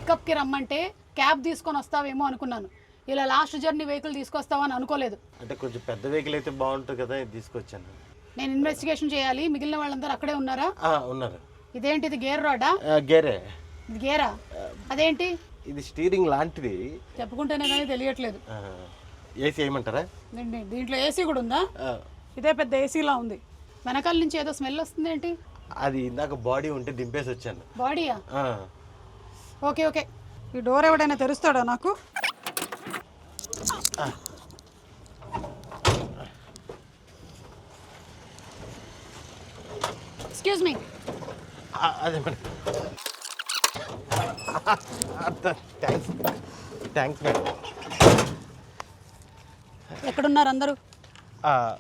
పికప్కి రమ్మంటే క్యాబ్ తీసుకొని వస్తావేమో అనుకున్నాను. ఇలా లాస్ట్ జర్నీ వెహికల్ తీసుకొస్తావని అనుకోలేదు. అంటే కొంచెం పెద్ద వెహికల్ అయితే బాగుంటుంది కదా, ఇది తీసుకొచ్చాను. నేను ఇన్వెస్టిగేషన్ చేయాలి, మిగిలిన వాళ్ళందరూ అక్కడే ఉన్నారా? ఉన్నారు. ఇదేంటి, ఇది గేర్ రాడా? గేరే. ఇది గేరా? అదేంటి? ఇది స్టీరింగ్ లాంటిది. చెప్పుకుంటేనే కానీ తెలియట్లేదు. ఏసీ వేయమంటారా? దీంట్లో ఏసీ కూడా ఉందా? ఇదే పెద్ద ఏసీలా ఉంది. వెనకాల నుంచి ఏదో స్మెల్ వస్తుంది ఏంటి? అది ఇందాక బాడీ ఉంటే దింపేసి వచ్చాను. బాడీయా? Okay okay. ఈ డోర్ ఎవడైనా తెరుస్తాడా నాకు? Excuse me. అదే మేడం. Thanks madam. ఎక్కడున్నారు అందరూ?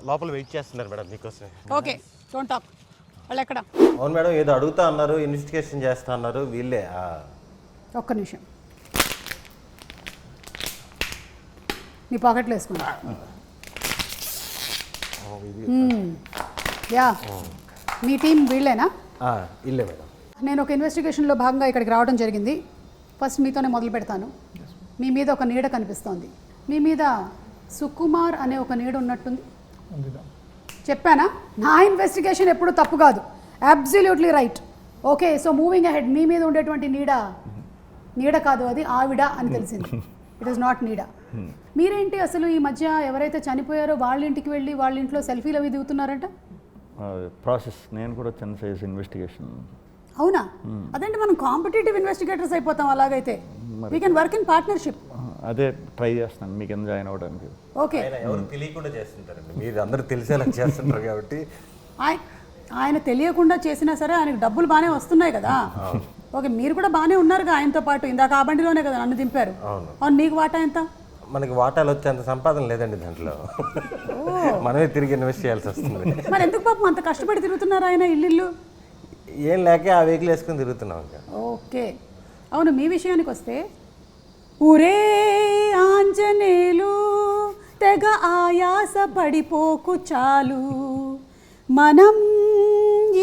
లోపల వెయిట్ చేస్తున్నారు మేడం మీకోసం. Okay, don't talk. వాళ్ళు ఎక్కడ? అవును మేడం, ఏదో అడుగుతా అన్నారు, ఇన్వెస్టిగేషన్ చేస్తా అన్నారు. వీళ్ళే. ఒక్క నిమిషం, మీ పాకెట్లో వేసుకున్నా. యా, మీ టీం వీళ్ళేనా? ఇల్లే మేడం. నేను ఒక ఇన్వెస్టిగేషన్లో భాగంగా ఇక్కడికి రావడం జరిగింది. ఫస్ట్ మీతోనే మొదలు పెడతాను. మీ మీద ఒక నీడ కనిపిస్తోంది. మీ మీద సుకుమార్ అనే ఒక నీడ ఉన్నట్టుంది. చెప్పానా? నా ఇన్వెస్టిగేషన్ ఎప్పుడు తప్పు కాదు. Absolutely right. Okay, so moving ahead. మీ మీద ఉండేటువంటి నీడ కాదు, అది ఆవిడ అని తెలిసింది. ఇట్ ఈస్ నాట్ నీడ. మీరేంటి అసలు ఈ మధ్య ఎవరైతే చనిపోయారో వాళ్ళ ఇంటికి వెళ్ళి వాళ్ళ ఇంట్లో సెల్ఫీలు అవి దిగుతున్నారంట? ప్రాసెస్. నేను కూడా చిన్న సైజ్ ఇన్వెస్టిగేషన్. అవునా? అదేంటి, మనం కాంపిటేటివ్ ఇన్వెస్టిగేటర్స్ అయిపోతాం అలాగైతే. We can work in partnership. అదే ట్రై చేస్తాను మీకు ఎందుకు జాయిన్ అవ్వడానికి. ఓకే, ఎవరు తెలియకుండా చేస్తుంటారండి, మీరు అందరూ తెలిసేలా చేస్తుంటారు కాబట్టి. ఆయన తెలియకుండా చేసినా సరే ఆయనకు డబ్బులు బాగానే వస్తున్నాయి కదా. ఓకే, మీరు కూడా బాగానే ఉన్నారుగా ఆయనతో పాటు. ఇందాక ఆ బండిలోనే కదా నన్ను దింపారు. అవును, మీకు వాటా ఎంత? మనకి వాటాలు వచ్చేంత సంపాదన లేదండి దాంట్లో. మనమే తిరిగి ఇన్వెస్ట్ చేయాల్సి వస్తుంది. మరి ఎందుకు పాపం అంత కష్టపడి తిరుగుతున్నారు ఆయన ఇల్లు? ఏం లేక ఆ వెహికల్ వేసుకుని తిరుగుతున్నాం ఇంకా. ఓకే, అవును. మీ విషయానికి వస్తే, ఊరే ఆంజనేయులు తెగ ఆయాస పడిపోకు చాలు, మనం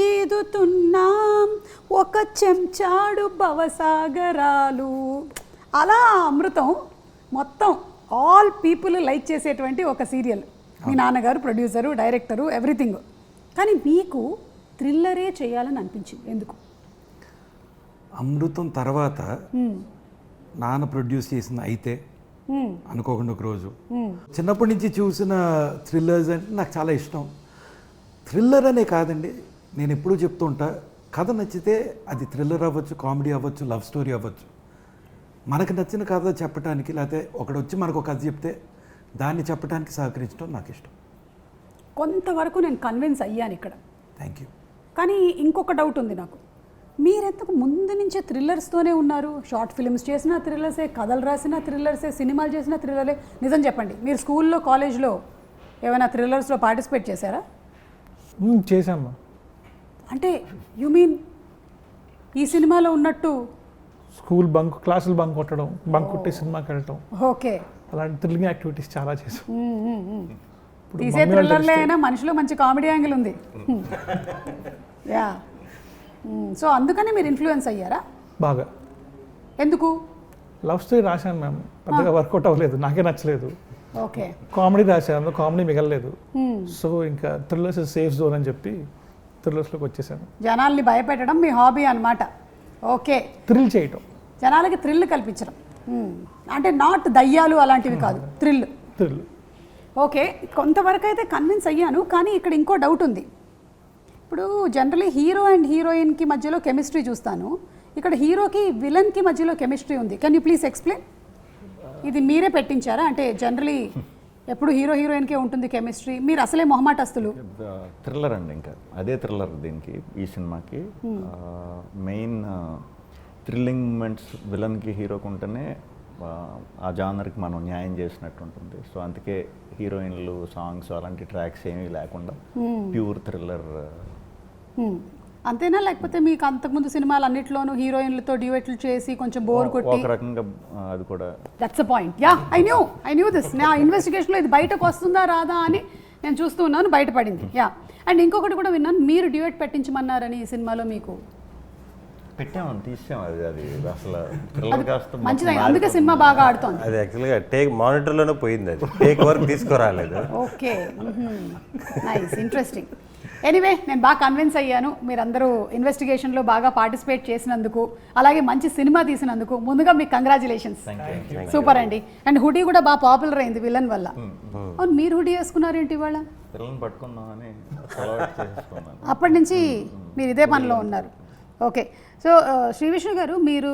ఈదుతున్నాం ఒక చెంచాడు భవసాగరాలు. అలా అమృతం మొత్తం ఆల్ పీపుల్ లైక్ చేసేటువంటి ఒక సీరియల్. మీ నాన్నగారు ప్రొడ్యూసరు, డైరెక్టరు, ఎవ్రీథింగ్. కానీ మీకు థ్రిల్లరే చేయాలని అనిపించింది ఎందుకు? అమృతం తర్వాత నాన్న ప్రొడ్యూస్ చేసిన అయితే అనుకోకుండా ఒక రోజు, చిన్నప్పటి నుంచి చూసిన థ్రిల్లర్స్ అంటే నాకు చాలా ఇష్టం. థ్రిల్లర్ అనే కాదండి, నేను ఎప్పుడూ చెప్తూ ఉంటా, కథ నచ్చితే అది థ్రిల్లర్ అవ్వచ్చు, కామెడీ అవ్వచ్చు, లవ్ స్టోరీ అవ్వచ్చు. మనకు నచ్చిన కథ చెప్పడానికి, లేకపోతే ఒకడు వచ్చి మనకు ఒక కథ చెప్తే దాన్ని చెప్పడానికి సహకరించడం నాకు ఇష్టం. కొంతవరకు నేను కన్విన్స్ అయ్యాను ఇక్కడ. Thank you. కానీ ఇంకొక డౌట్ ఉంది నాకు. మీరెంతకు ముందు నుంచే థ్రిల్లర్స్తోనే ఉన్నారు? షార్ట్ ఫిల్మ్స్ చేసిన థ్రిల్లర్సే, కథలు రాసిన థ్రిల్లర్సే, సినిమాలు చేసిన థ్రిల్లరే. నిజం చెప్పండి, మీరు స్కూల్లో, కాలేజ్లో ఏమైనా థ్రిల్లర్స్లో పార్టిసిపేట్ చేశారా? చేశామ్మా. అంటే యు మీన్ ఈ సినిమాలో ఉన్నట్టు స్కూల్ బంక్, క్లాసులు బంక్ కొట్టడం, బంక్ కొట్టి సినిమాకి వెళ్ళటం, ఓకే, అలాంటి థ్రిల్లింగ్ యాక్టివిటీస్ చాలా చేసాం. తీసే థ్రిల్లర్లే అయినా మనిషిలో మంచి కామెడీ యాంగిల్ ఉంది. యా, సో అందుకని మీరు ఇన్ఫ్లుయెన్స్ అయ్యారా బాగా? ఎందుకు? లవ్ స్టోరీ రాశాను మ్యామ్, పెద్దగా వర్కౌట్ అవ్వలేదు, నాకే నచ్చలేదు. ఓకే, కామెడీ రాశాను, కామెడీ మిగలలేదు. సో ఇంకా థ్రిల్లర్స్ సేఫ్ జోన్ అని చెప్పి థ్రిల్లర్స్లోకి వచ్చేసాను. జనాల్ని భయపెట్టడం మీ హాబీ అన్నమాట. ఓకే, థ్రిల్ చేయటం, జనాలకి థ్రిల్ కల్పించడం. అంటే నాట్ దయ్యాలు అలాంటివి కాదు, థ్రిల్. ఓకే, కొంతవరకు అయితే కన్విన్స్ అయ్యాను. కానీ ఇక్కడ ఇంకో డౌట్ ఉంది. ఇప్పుడు జనరలీ హీరో అండ్ హీరోయిన్కి మధ్యలో కెమిస్ట్రీ చూస్తాను, ఇక్కడ హీరోకి విలన్కి మధ్యలో కెమిస్ట్రీ ఉంది. Can you please explain? ఇది మీరే పెట్టించారా? అంటే జనరలీ ఎప్పుడు హీరో హీరోయిన్కే ఉంటుంది కెమిస్ట్రీ, మీరు అసలే మొహమాటస్తులు. థ్రిల్లర్ అండి, ఇంకా అదే థ్రిల్లర్ దీనికి, ఈ సినిమాకి. మెయిన్ థ్రిల్లింగ్ మూమెంట్స్ విలన్కి హీరోకి ఉంటేనే ఆ జానర్కి మనం న్యాయం చేసినట్టు ఉంటుంది. సో అందుకే హీరోయిన్లు, సాంగ్స్ అలాంటి ట్రాక్స్ ఏమీ లేకుండా ప్యూర్ థ్రిల్లర్. అంతేనా? లేకపోతే మీకు అంతకుముందు సినిమాలు అన్నిట్లోనూ హీరోయిన్లతో డ్యూయెట్లు చేసి కొంచెం బోర్ కొట్టి? ఒక రకంగా అది కూడా. That's the point. Yeah, I knew this. నా ఇన్వెస్టిగేషన్లో ఇది బయటకు వస్తుందా రాదా అని నేను చూస్తూ ఉన్నాను, బయటపడింది. యా, అండ్ ఇంకొకటి కూడా విన్నాను, మీరు డ్యూయెట్ పెట్టించమన్నారని ఈ సినిమాలో మీకు. పెట్టామని తీసాం అది అసలు థ్రిల్లర్ కాస్త మంచిది, అందుకే సినిమా బాగా ఆడుతోంది. అది యాక్చువల్గా మానిటర్లోనే పోయింది, అది టేక్ వరకు తీసుకురాలేదు. Okay, nice, interesting. ఎనీవే, నేను బాగా కన్విన్స్ అయ్యాను మీరందరూ ఇన్వెస్టిగేషన్లో బాగా పార్టిసిపేట్ చేసినందుకు, అలాగే మంచి సినిమా తీసినందుకు ముందుగా మీకు కంగ్రాచులేషన్స్. సూపర్ అండి. అండ్ హుడీ కూడా బాగా పాపులర్ అయింది విలన్ వల్ల. అవును, మీరు హుడీ వేసుకున్నారేంటి ఇవాళ? పిల్లల్ని పట్టుకుందామని అలవాటు చేసుకున్నాను. అప్పటి నుంచి మీరు ఇదే పనిలో ఉన్నారు. ఓకే, సో శ్రీ విష్ణు గారు, మీరు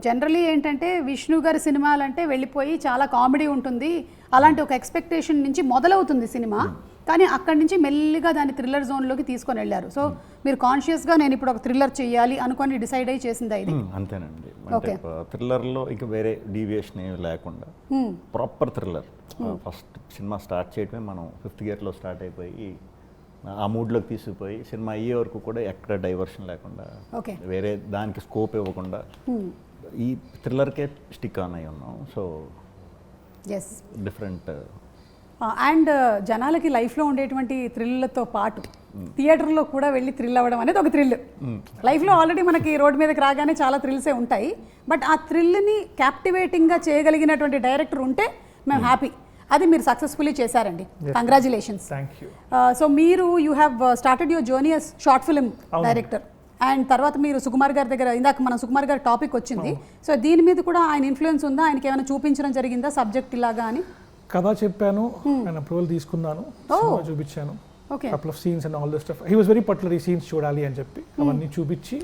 జనరలీ ఏంటంటే విష్ణు గారి సినిమాలంటే వెళ్ళిపోయి చాలా కామెడీ ఉంటుంది, అలాంటి ఒక ఎక్స్పెక్టేషన్ నుంచి మొదలవుతుంది సినిమా, కానీ అక్కడి నుంచి మెల్లిగా దాన్ని థ్రిల్లర్ జోన్లోకి తీసుకొని వెళ్ళారు. సో మీరు కాన్షియస్గా నేను ఇప్పుడు ఒక థ్రిల్లర్ చేయాలి అనుకొని డిసైడ్ అయ్యి చేసిందా ఇది? అంతేనండి. అంటే థ్రిల్లర్లో ఇక వేరే డీవియేషన్ ఏమి లేకుండా proper thriller. First cinema start చేయడమే మనం 5th గేర్లో స్టార్ట్ అయిపోయి ఆ మూడ్లోకి తీసుకుపోయి సినిమా అయ్యే వరకు కూడా ఎక్కడ డైవర్షన్ లేకుండా, వేరే దానికి స్కోప్ ఇవ్వకుండా ఈ థ్రిల్లర్కే స్టిక్ ఆన్ అయి ఉన్నాం. So yes, different. అండ్ జనాలకి లైఫ్లో ఉండేటువంటి థ్రిల్లతో పాటు థియేటర్లో కూడా వెళ్ళి థ్రిల్ అవ్వడం అనేది ఒక థ్రిల్. లైఫ్లో ఆల్రెడీ మనకి రోడ్డు మీదకి రాగానే చాలా థ్రిల్సే ఉంటాయి, బట్ ఆ థ్రిల్ని క్యాప్టివేటింగ్గా చేయగలిగినటువంటి డైరెక్టర్ ఉంటే మేము హ్యాపీ. అది మీరు సక్సెస్ఫుల్లీ చేశారండి, కంగ్రాచులేషన్స్. Thank you. సో మీరు you have started your journey as short film director, and తర్వాత మీరు సుకుమార్ గారి దగ్గర, ఇందాక మన సుకుమార్ గారి టాపిక్ వచ్చింది, సో దీని మీద కూడా ఆయన ఇన్ఫ్లుయెన్స్ ఉందా? ఆయనకి ఏమైనా చూపించడం జరిగిందా సబ్జెక్ట్ ఇలాగా అని? కథ చెప్పాను, ఆయన అప్రూవల్ తీసుకున్నాను, సినిమా చూపించాను, couple of scenes and all this stuff. He was very particular, ఈ సీన్స్ చూడాలి అని చెప్పి అవన్నీ చూపించి,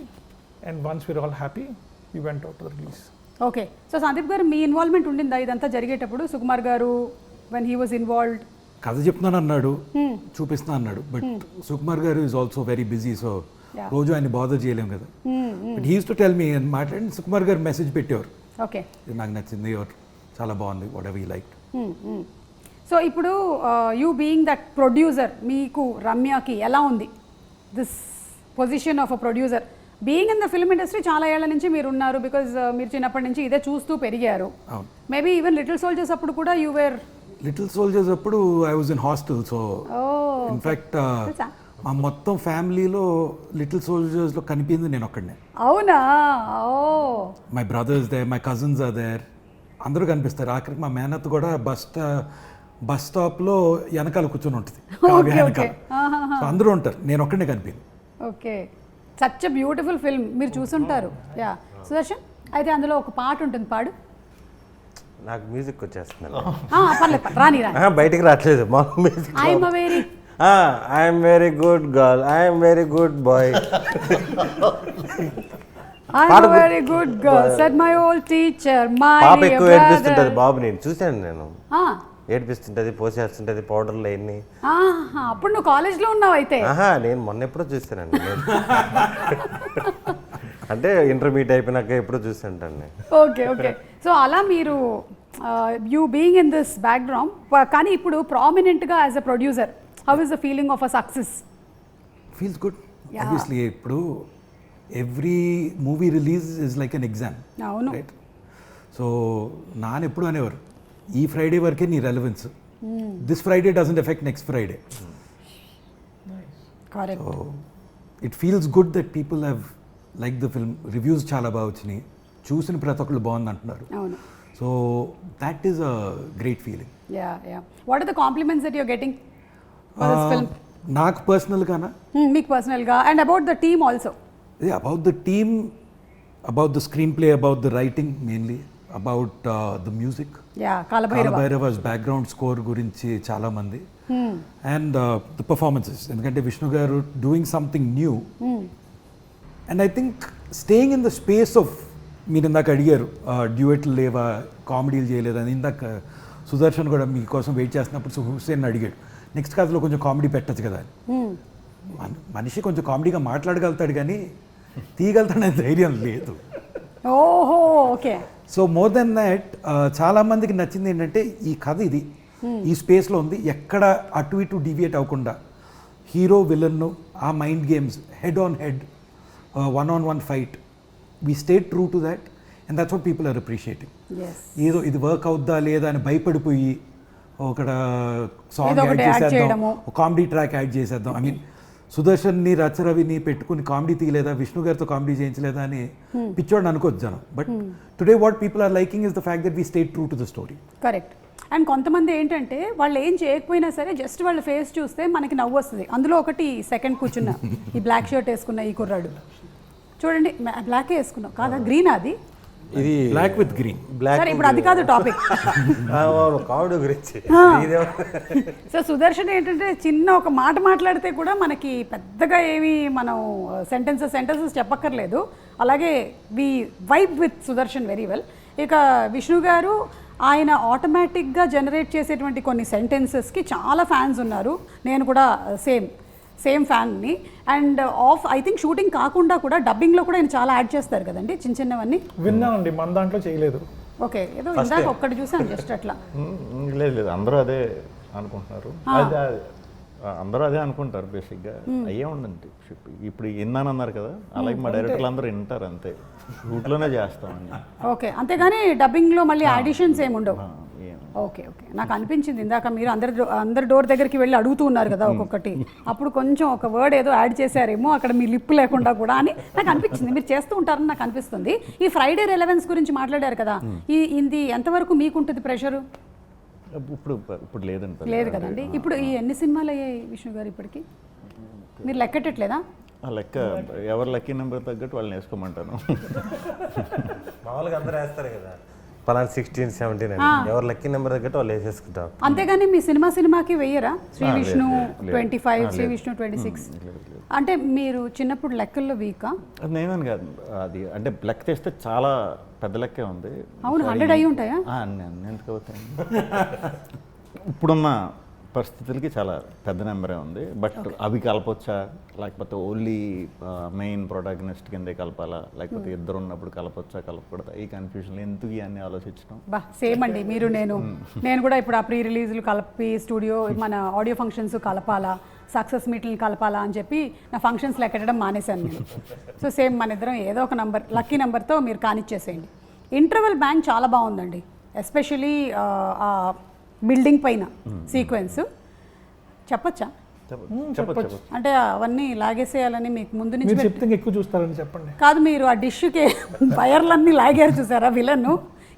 and once we're all happy we went out to the release. Okay, so Sandeep garu మీ ఇన్వాల్వ్మెంట్ ఉండిందా ఇదంతా జరిగేటప్పుడు? సుకుమార్ గారు వెన్ హీ వాజ్ ఇన్వాల్వ్డ్, కథ చెప్తున్నాను అన్నాడు, చూపిస్తున్నా అన్నాడు, బట్ సుకుమార్ గారు is also very busy, so రోజు ఆయన బాధ చేయలేము కదా. But he use to tell me అని మాట్లాడి సుకుమార్ గారు మెసేజ్ పెట్టేవారు, ఓకే ఇది నాకు నచ్చింది, చాలా బాగుంది, what ever you like. So ఇప్పుడు యూ బీయింగ్ దట్ ప్రొడ్యూసర్, మీకు రమ్యకి ఎలా ఉంది this position of a producer? Being in the film industry చాలా ఏళ్ల నుంచి మీరు ఉన్నారు, బికాజ్ మీరు చిన్నప్పటి నుంచి ఇదే చూస్తూ పెరిగారు. మేబీ ఈవెన్ లిటిల్ సోల్జర్స్ అప్పుడు కూడా యూ వేర్. లిటిల్ సోల్జర్స్ అప్పుడు I was in hostel, so in fact మా మొత్తం ఫ్యామిలీలో లిటిల్ సోల్జర్స్లో కనిపించింది నేను ఒక్కడనే. అవునా? My brothers there, my cousins are there, అందరూ కనిపిస్తారు. ఆఖరికి మా మేనత్ కూడా బస్ స్టాప్లో వెనకాల కూర్చొని ఉంటుంది, వెనకాల. సో అందరూ ఉంటారు, నేను ఒక్కడనే కనిపించింది. Okay, such a beautiful film, మీరు చూసుంటారు. యా, సుదర్శన్, అయితే అందులో ఒక పాట ఉంటుంది, పాడు. నాకు మ్యూజిక్ వచ్చేస్తున్నాను, పర్లేదు, రాని బయటికి రావట్లేదు మా music. I'm very good girl, I'm very good boy, I'm a very good girl, said my old teacher, my పాప dear ఎక్కువ brother. ఏడిపిస్తుంటది బాబు, నేను చూశాను, నేను ఏడిపిస్తుంటది, పోసేస్తుంటది పౌడర్లు అన్ని. అప్పుడు నువ్వు కాలేజ్లో ఉన్నావు అయితే? నేను మొన్న ఎప్పుడో చూస్తానండి, అంటే ఇంటర్మీడియట్ అయిపోయినాక ఎప్పుడో చూస్తుంటాను. ఓకే ఓకే, సో అలా మీరు you being in this background, కానీ ఇప్పుడు ప్రామినెంట్గా as a producer, how is the feeling of a success? Feels good. Obviously ఇప్పుడు every movie release is like an exam, అవును. రైట్? సో నాన్న ఎప్పుడు అనేవారు, ఈ ఫ్రైడే వరకే నీ relevance, this Friday doesn't effect next Friday. Correct. So it feels good that people have like the film. Reviews చాలా బాగా వచ్చినాయి, చూసిన ప్రతి ఒక్కళ్ళు బాగుంది అంటున్నారు. అవును. So that is a great feeling. Yeah yeah, what are the compliments that you are getting for this film? నాకు పర్సనల్గానా? మీకు పర్సనల్గా, and about the team also. About the team, about the screenplay, about the writing mainly, about the music. Yeah, Kalabhairava's background score gurinchi chaala mandi, and the performances. Endukante Vishnu garu doing something new, and I think staying in the space of, meer indaka adigaru duet leva, comedy cheyaleda ani, indaka Sudarshan kuda mee kosam wait chestunappudu Hussein అడిగాడు, next కథలో కొంచెం comedy పెట్టచ్చు కదా. మనిషి కొంచెం కామెడీగా మాట్లాడగలుగుతాడు కానీ తీయగలుగుతాడనే ధైర్యం లేదు. ఓహో, okay. So more than that చాలామందికి నచ్చింది ఏంటంటే ఈ కథ ఇది ఈ స్పేస్లో ఉంది, ఎక్కడ అటు ఇటు డివియేట్ అవ్వకుండా హీరో విలన్ను ఆ mind games, head on head, one fight, we stayed true to that, and that's what people are appreciating. ఏదో ఇది వర్క్ అవుద్దా లేదా అని భయపడిపోయి ఒక సాంగ్ యాడ్ చేసేద్దాం, ఒక కామెడీ ట్రాక్ యాడ్ చేసేద్దాం. ఐ మీన్ సుదర్శన్ని రచరవిని పెట్టుకుని కామెడీ తీయలేదా, విష్ణు గారితో కామెడీ చేయించలేదా అని పిచ్చోడిని అనుకోవచ్చు జనం. But today what people are liking is the fact that we stay true to the story. Correct. And కొంతమంది ఏంటంటే వాళ్ళు ఏం చేయకపోయినా సరే జస్ట్ వాళ్ళ ఫేస్ చూస్తే మనకి నవ్వు వస్తుంది. అందులో ఒకటి సెకండ్ కూర్చున్న ఈ బ్లాక్ షర్ట్ వేసుకున్న ఈ కుర్రాడు చూడండి, బ్లాకే వేసుకున్నావు కాదా, గ్రీన్ అది ఇది బ్లాక్ విత్ గ్రీన్. సరే ఇప్పుడు అది కాదు టాపిక్. కావుడు గురించి సో సుదర్శన్ ఏంటంటే చిన్న ఒక మాట మాట్లాడితే కూడా మనకి పెద్దగా ఏమి మనం సెంటెన్సెస్ చెప్పక్కర్లేదు. అలాగే we vibe with Sudarshan very well. ఇక విష్ణు గారు ఆయన ఆటోమేటిక్గా జనరేట్ చేసేటువంటి కొన్ని సెంటెన్సెస్కి చాలా ఫ్యాన్స్ ఉన్నారు. నేను కూడా సేమ్ ఫ్యాన్ని. అండ్ ఐ థింక్ షూటింగ్ కాకుండా కూడా డబ్బింగ్లో కూడా ఆయన చాలా యాడ్ చేస్తారు కదండి, చిన్న చిన్నవన్నీ. విన్నానండి, మన దాంట్లో చేయలేదు. ఓకే, ఏదో ఇందాక ఒక్కటి చూసాను జస్ట్ అట్లా. లేదు అందరూ అదే అనుకుంటున్నారు, అందరూ అదే అనుకుంటారు బేసిక్గా. అయ్యే ఉండండి ఇప్పుడు విన్నానన్నారు కదా, అలాగే మా డైరెక్టర్లు అందరూ వింటారు అంతే, షూట్లోనే చేస్తామండి. ఓకే, అంతేగాని డబ్బింగ్లో మళ్ళీ ఆడిషన్స్ ఏమి ఉండవు. ఓకే, నాకు అనిపించింది ఇందాక మీరు అందరి డోర్ దగ్గరికి వెళ్ళి అడుగుతూ ఉన్నారు కదా ఒక్కొక్కటి, అప్పుడు కొంచెం ఒక వర్డ్ ఏదో యాడ్ చేశారేమో అక్కడ మీ లిప్ లేకుండా కూడా అని నాకు అనిపించింది. మీరు చేస్తూ ఉంటారని నాకు అనిపిస్తుంది. ఈ ఫ్రైడే రెలవెన్స్ గురించి మాట్లాడారు కదా, ఇది ఎంతవరకు మీకుంటుంది ప్రెషరు? ఇప్పుడు లేదండి, లేదు కదండి. ఇప్పుడు ఈ ఎన్ని సినిమాలు అయ్యాయి విష్ణు గారు ఇప్పటికి, మీరు లెక్కెట్టట్లేదా? ఆ లెక్క ఎవరు లక్కీ నెంబర్ తగ్గట్టు వాళ్ళని వేసుకోమంటాను. మామూలుగా అందరూ వేస్తారు కదా, పలానా 16, 17 అని, ఎవరు లక్కీ నెంబర్ తగ్గట్టు వాళ్ళు వేసేసుకుంటారు. అంతేగాని మీ సినిమాకి వెయ్యరా? శ్రీ విష్ణు 25, శ్రీ విష్ణు 26 అంటే మీరు చిన్నప్పుడు లెక్కల్లో వీకా? నేనని కాదు, అది అంటే లెక్క తెస్తే చాలా పెద్ద లెక్కే ఉంది. అవును, 100 అయి ఉంటాయా? ఎందుకు అవుతాయి, ఇప్పుడున్న పరిస్థితులకి చాలా పెద్ద నెంబరే ఉంది. బట్ అవి కలపొచ్చా, లేకపోతే ఓన్లీ మెయిన్ ప్రొటాగనిస్ట్ కిందే కలపాలా, లేకపోతే ఇద్దరు ఉన్నప్పుడు కలపొచ్చా కలపకూడదా, ఈ కన్ఫ్యూజన్ ఎందుకు ఇవన్నీ ఆలోచించడం. సేమ్ అండి, మీరు నేను కూడా ఇప్పుడు ఆ ప్రీ రిలీజులు కలిపి స్టూడియో మన ఆడియో ఫంక్షన్స్ కలపాలా, సక్సెస్ మీట్లను కలపాలా అని చెప్పి నా ఫంక్షన్స్ లెక్కడం మానేశాను నేను. సో సేమ్ మన ఇద్దరం ఏదో ఒక నంబర్ లక్కీ నెంబర్తో మీరు కానిచ్చేసేయండి. ఇంటర్వెల్ బ్యాంక్ చాలా బాగుందండి, ఎస్పెషలీ బిల్డింగ్ పైన సీక్వెన్స్ చెప్పచ్చా? అంటే అవన్నీ లాగేసేయాలని మీకు ముందు నుంచి చెప్తే ఎక్కువ చూస్తారని చెప్పండి. కాదు, మీరు ఆ డిష్కి వైర్లన్నీ లాగారు చూసారా విలన్,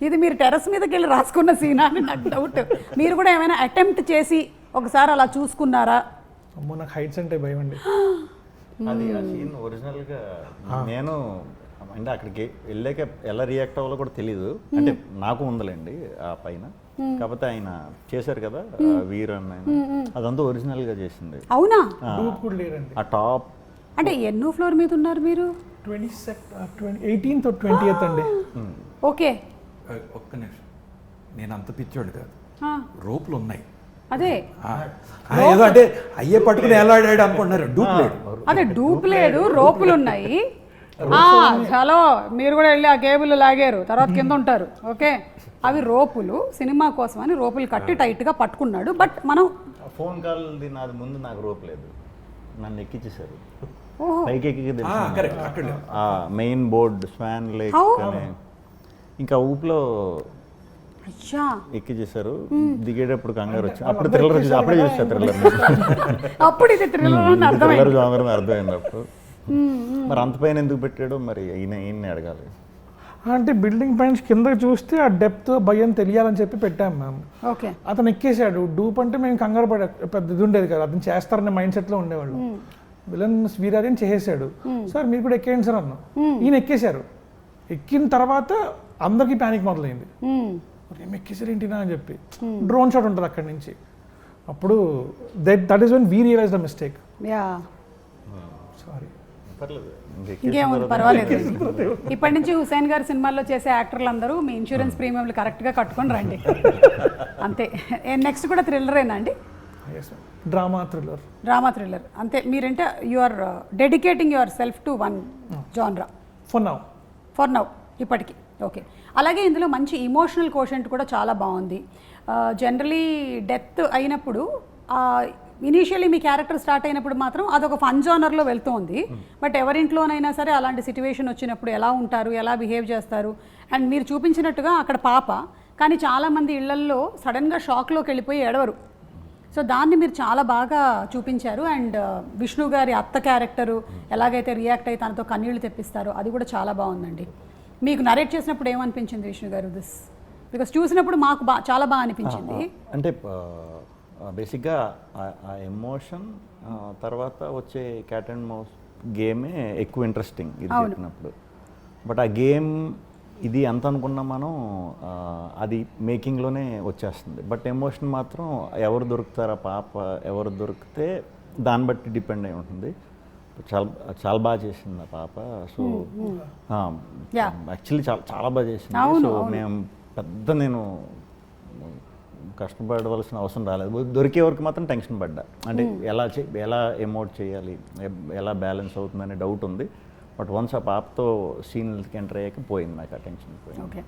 ఇది మీరు టెర్రస్ మీదకి వెళ్ళి రాసుకున్న సీనా అని నాకు డౌట్. మీరు కూడా ఏమైనా అటెంప్ట్ చేసి ఒకసారి అలా చూసుకున్నారా? అమ్మో, నాకు హైట్స్ అంటే భయం అండి. అది ఆ సీన్ ఒరిజినల్గా నేను అంటే అక్కడికి వెళ్ళాక ఎలా రియాక్ట్ అవ్వాలో కూడా తెలీదు. అంటే నాకు ఉందలేండి ఆ పైన, కాకపోతే ఆయన చేశారు కదా వీర్ అన్న, అదంతా ఒరిజినల్ గా చేసింది. అవునా? ఆ టాప్ అంటే ఎన్నో ఫ్లోర్ మీద ఉన్నారు మీరు? 18th or 20th అండి. ఓకే, ఒక్క నిమిషం, నేను అంత పిచ్చోడు కాదు, రోపులు ఉన్నాయి. అదే ఏదో అంటే అయ్యే పట్టుకుని ఎలాడాడు అనుకుంటున్నారు, డూప్లేడు. అదే డూప్లేడు, రోపులు ఉన్నాయి. హలో, మీరు కూడా వెళ్ళి ఆ కేబుల్ లాగారు, తర్వాత కింద ఉంటారు. ఓకే, అవి రోపులు, సినిమా కోసం అని రోపులు కట్టి టైట్గా పట్టుకున్నాడు. బట్ మనం ఫోన్ కాల్ నాది ముందు నాకు రోప్ లేదు, నన్ను ఎక్కించేశారు పైకి ఎక్కి మెయిన్ బోర్డ్ స్వాన్ లేక్ అని, ఇంకా ఊపులో ఎక్కించేశారు. దిగేటప్పుడు కంగారు వచ్చి అప్పుడు థ్రిల్లర్ అప్పుడే చూస్తారు, థ్రిల్లర్ జానర్ అర్థమైంది అప్పుడు. మరి అంత పైన ఎందుకు పెట్టాడో మరి ఈయన్ని అడగాలి. అంటే బిల్డింగ్ పైన కింద చూస్తే ఆ డెప్త్ భయం తెలియాలని చెప్పి పెట్టాం మ్యామ్. ఓకే, అతను ఎక్కేసాడు. డూప్ అంటే మేము కంగారు పడే పెద్ద ఇది ఉండేది కదా, అతను చేస్తారనే మైండ్ సెట్లో ఉండేవాళ్ళు. విలన్ వీరార్యన్ చేసేసాడు, సార్ మీరు కూడా ఎక్కేయండి సార్ అన్నాం. ఈయన ఎక్కేశారు. ఎక్కిన తర్వాత అందరికీ ప్యానిక్ మొదలైంది, ఏం ఎక్కేసారు ఏంటినా అని చెప్పి. డ్రోన్ షాట్ ఉంటుంది అక్కడి నుంచి. అప్పుడు that is when we realise the mistake. Sorry, ఇంకేముంది, పర్వాలేదు. ఇప్పటి నుంచి హుసేన్ గారి సినిమాల్లో చేసే యాక్టర్లు అందరూ మీ ఇన్సూరెన్స్ ప్రీమియంలు కరెక్ట్గా కట్టుకొని రండి, అంతే. నెక్స్ట్ కూడా థ్రిల్లరేనా అండి? డ్రామా థ్రిల్లర్ అంతే. మీరంటే you are dedicating yourself to one genre for now ఇప్పటికి. ఓకే, అలాగే ఇందులో మంచి ఇమోషనల్ కోషెంట్ కూడా చాలా బాగుంది. జనరలీ డెత్ అయినప్పుడు ఇనీషియల్లీ మీ క్యారెక్టర్ స్టార్ట్ అయినప్పుడు మాత్రం అదొక ఫన్ జోనర్లో వెళ్తూ ఉంది. బట్ ఎవరింట్లోనైనా సరే అలాంటి సిచ్యువేషన్ వచ్చినప్పుడు ఎలా ఉంటారు, ఎలా బిహేవ్ చేస్తారు. అండ్ మీరు చూపించినట్టుగా అక్కడ పాప, కానీ చాలామంది ఇళ్లల్లో సడన్గా షాక్లోకి వెళ్ళిపోయి ఏడవరు. సో దాన్ని మీరు చాలా బాగా చూపించారు. అండ్ విష్ణు గారి అత్త క్యారెక్టరు ఎలాగైతే రియాక్ట్ అయ్యి తనతో కన్నీళ్లు తెప్పిస్తారో అది కూడా చాలా బాగుందండి. మీకు నరేట్ చేసినప్పుడు ఏమనిపించింది విష్ణు గారు దిస్? బికాస్ చూసినప్పుడు మాకు చాలా బాగా అనిపించింది. అంటే బేసిక్గా ఆ ఎమోషన్ తర్వాత వచ్చే క్యాట్ అండ్ మౌస్ గేమే ఎక్కువ ఇంట్రెస్టింగ్ ఇది చెప్పినప్పుడు. బట్ ఆ గేమ్ ఇది ఎంత అనుకున్నా మనం అది మేకింగ్లోనే వచ్చేస్తుంది. బట్ ఎమోషన్ మాత్రం ఎవరు దొరుకుతారా పాప, ఎవరు దొరికితే దాన్ని బట్టి డిపెండ్ అయి ఉంటుంది. చాలా చాలా బాగా చేసింది ఆ పాప. సో యాక్చువల్లీ చాలా చాలా బాగా చేసింది. సో మేము నేను కష్టపడవలసిన అవసరం రాలేదు. దొరికే వరకు మాత్రం టెన్షన్ పడ్డా. అంటే ఎలా ఎమోట్ చేయాలి, ఎలా బ్యాలెన్స్ అవుతుందనే డౌట్ ఉంది. బట్ వన్స్ ఆ పాపతో సీన్కి ఎంటర్ అయ్యాక పోయింది నాకు ఆ టెన్షన్ పోయింది. ఓకే